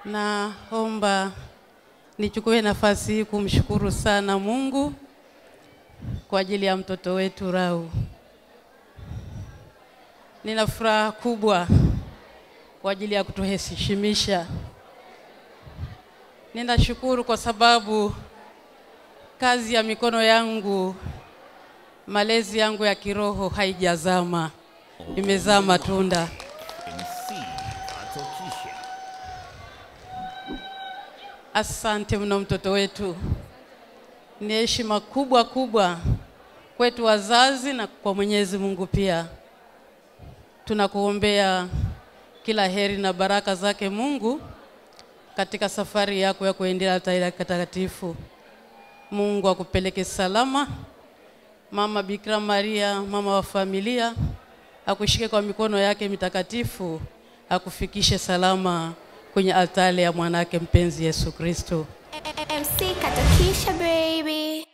Naomba nichukue nafasi hii kumshukuru sana Mungu kwa ajili ya mtoto wetu Rau. Nina furaha kubwa kwa ajili ya kutuheshimisha. Ninashukuru kwa sababu kazi ya mikono yangu, malezi yangu ya kiroho haijazama, imezaa matunda. Asante mno mtoto wetu. Ni heshima kubwa kwetu wazazi na kwa Mwenyezi Mungu pia. Tunakuombea kila heri na baraka zake Mungu katika safari yako ya kuendea altare takatifu. Mungu akupeleke salama. Mama Bikira Maria, mama wa familia, akushike kwa mikono yake mitakatifu, akufikishe salama kwenye altare ya mwanake mpenzi Yesu Kristo. MC Katakisha baby.